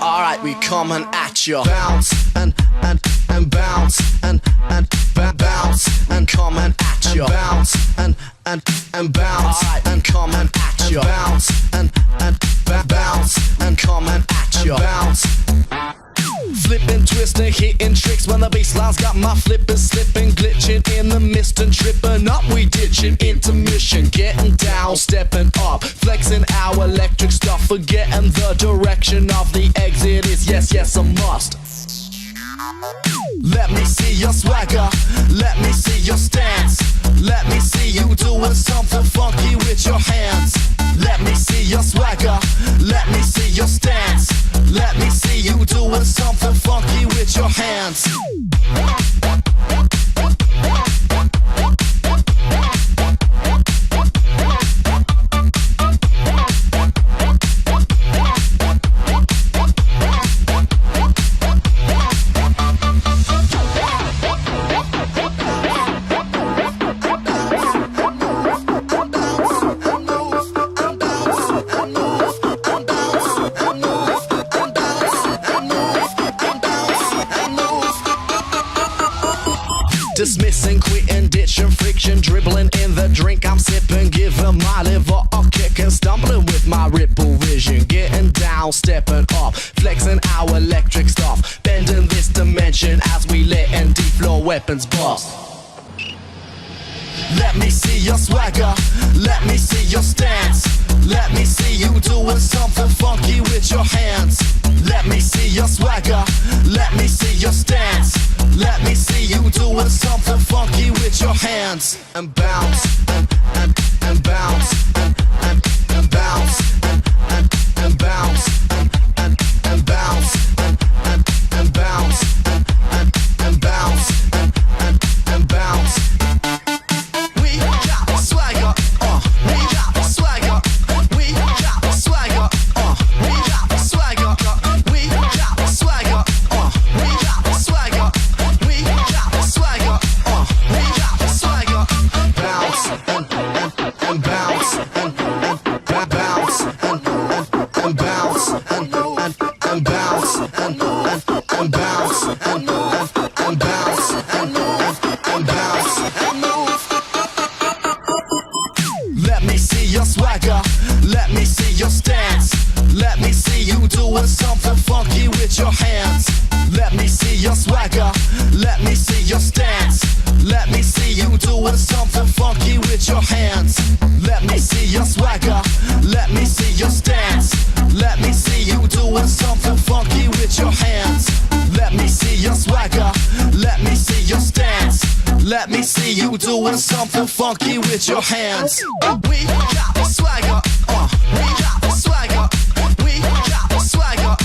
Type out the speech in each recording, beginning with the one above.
Alright, we coming at you. Bounce and bounce and bounce and coming at you. Bounce and bounce and coming at you. Bounce and bounce and coming at you. Bounce. Flipping, twisting, hitting tricks when the bassline's got my flippers slipping, glitching in the mist and tripping up. We ditching intermission, getting down, stepping up, flexing our electric stuff, forgetting the direction of the exit is yes, a must. Let me see your swagger, let me see your stance, let me see you doing something funky with your hands. Let me see your swagger, let me see your stance, let me see you doing something funky with your hands. Dismissing, quitting, ditching, friction, dribbling in the drink I'm sipping, giving my liver a kick and stumbling with my ripple vision, getting down, stepping up, flexing our electric stuff, bending this dimension as we letting deep floor weapons bust. Let me see your swagger, let me see your stance, let me see you doing something funky with your hands. Let me see your swagger, let me see your stance, let me see you doing something funky with your hands. And bounce, and bounce, and bounce, and bounce, and bounce, and bounce, and bounce, and bounce. We got the swagger, we got the swagger, we got the swagger, we got the swagger, we got the swagger, we got the swagger, we got the swagger, we got the swagger. Bounce and bounce and bounce and bounce and bounce and bounce and bounce and bounce and move. Let me see your swagger, let me see your stance, let me see you doing something funky with your hands. Let me see your swagger, let me see your stance, let me see you doing something funky with your hands. Let me see your swagger, let me see your stance, let me see you doing something funky with your hands. Let me see your swagger, let me see your stance, let me see you doing something funky with your hands. We got the swagger, we got the swagger, we got the swagger,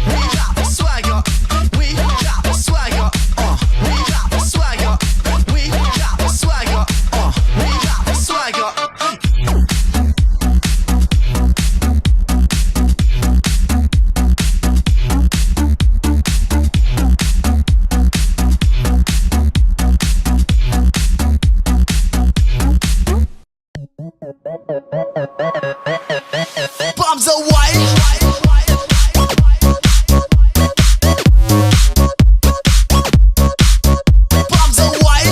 we got the swagger, we got the swagger, we got the swagger, we got the swagger, we got the swagger. Bombs away. Bombs away.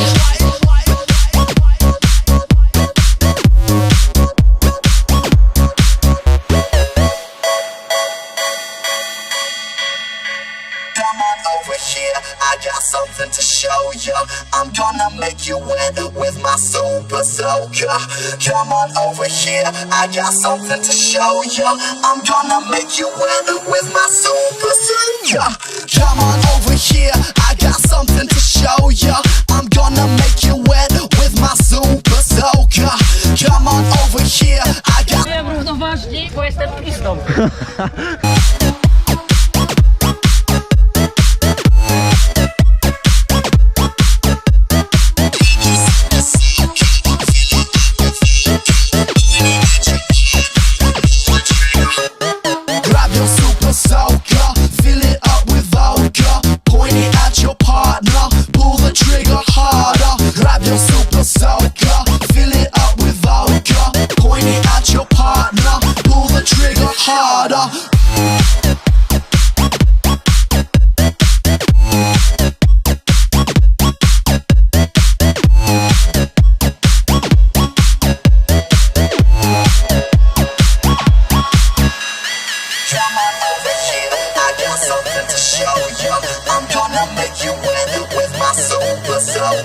Come on over here, I got something to show you. I'm gonna make you wet with my super soaker. Come on over here, I got something to show you. I'm gonna make you wet with my super soaker. Come on over here, I got something to show you. I'm gonna make you wet with my super soaker. Come on over here, I got... Byłem równoważni, bo jestem pistą.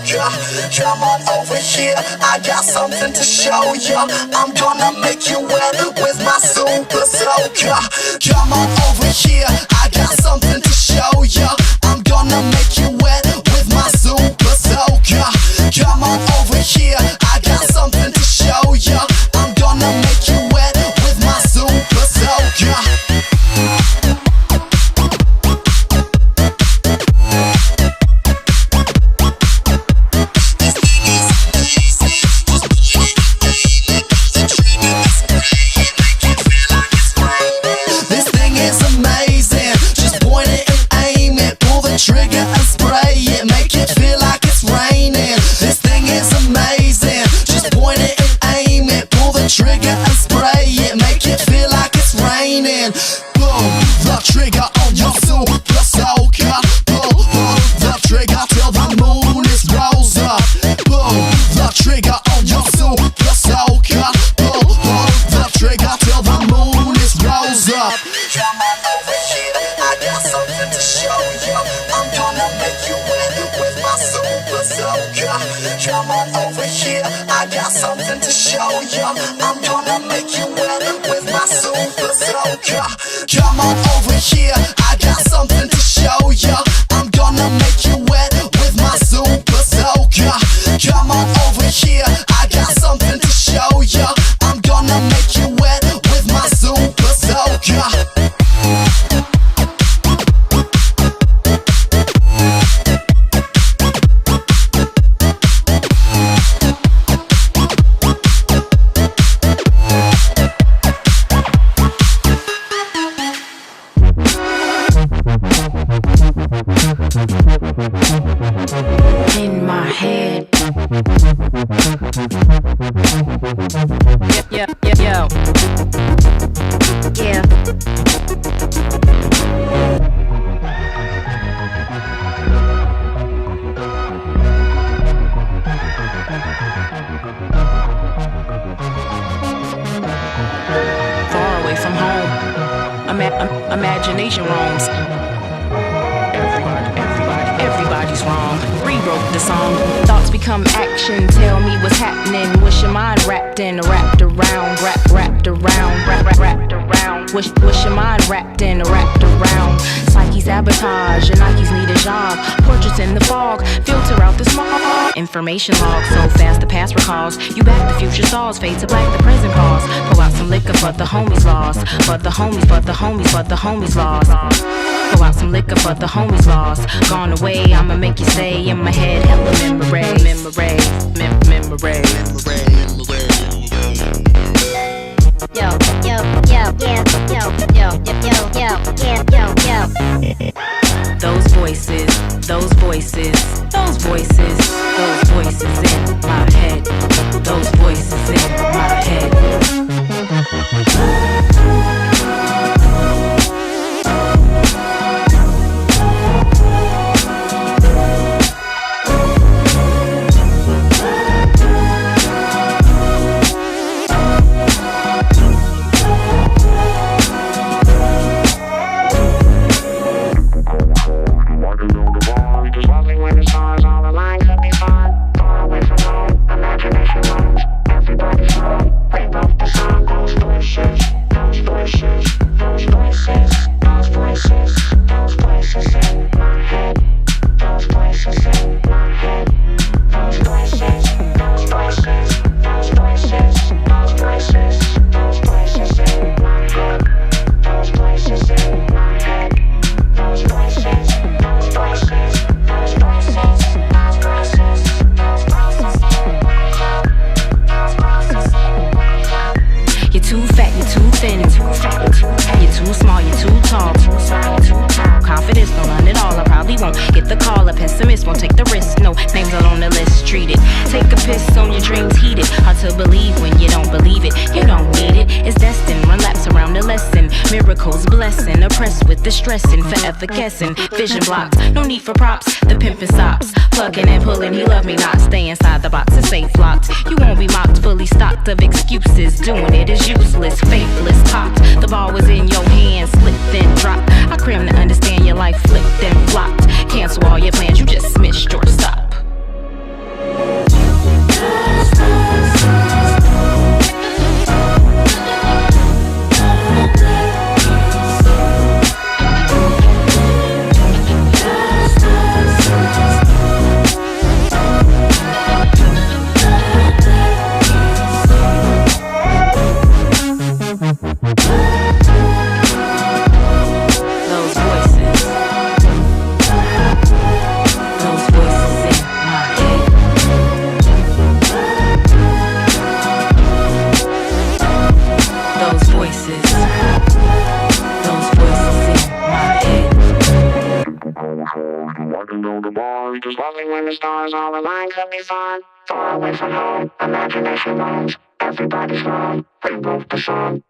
ya. Come on over here, I got something to show ya. I'm gonna make you wet with my super soaker. Come on over here, I got something to show ya. I'm gonna make you wet with my super soaker. Come on over here, I got something to show ya. I'm gonna make you wet with my super soaker. Trigger and spray it, make it feel like it's raining. This thing is amazing. Just point it and aim it. Pull the trigger and spray it, make it feel like it's raining. Boom, the trigger on your super soaker. Pull the trigger till the moon is rose up. Boom, the trigger on your super soaker. Pull the trigger till the moon is rose up. Come on over here, I got something to show you. I'm gonna make you wet with my super soaker. Come on over here, I got something to show you. I'm gonna make you wet with my super soaker. Come on over here, I got something to show you. I'm gonna make you wet with my super soaker. Come on over here, I got something to show you. I'm gonna make you wet with my super soaker. In my head. Yeah. Far away from home, imagination roams. Everybody's wrong. Rewrote the song. Thoughts become action. Tell me what's happening. Wish your mind wrapped in, wrapped around, wrapped around. Wish your mind wrapped in, wrapped around. Psyche sabotage. Your Nikes need a job. Portraits in the fog. Filter out the smog. Information log. So fast the past recalls. You back the future stalls. Fade to black the present calls. Pull out some liquor for the homies lost. For the homies lost. Pull out some liquor for the homies lost. Gone away, I'ma make you stay in my head. Hella memories. Those voices in my head. Those voices in my head. Stressing, forever guessing, vision blocked, no need for props, the pimpin' stops, plugging and pulling, he love me not, stay inside the box, it's safe locked, you won't be mocked, fully stocked of excuses, doing it is useless, faithless, cocked, the ball was in your hands, slipped then dropped, I cram to understand your life flipped and flopped, cancel all your plans, you just missed your stop. Walking down the bar, just loving when the stars all align could be fun. Far away from home, imagination roams. Everybody's wrong, rewrote the song.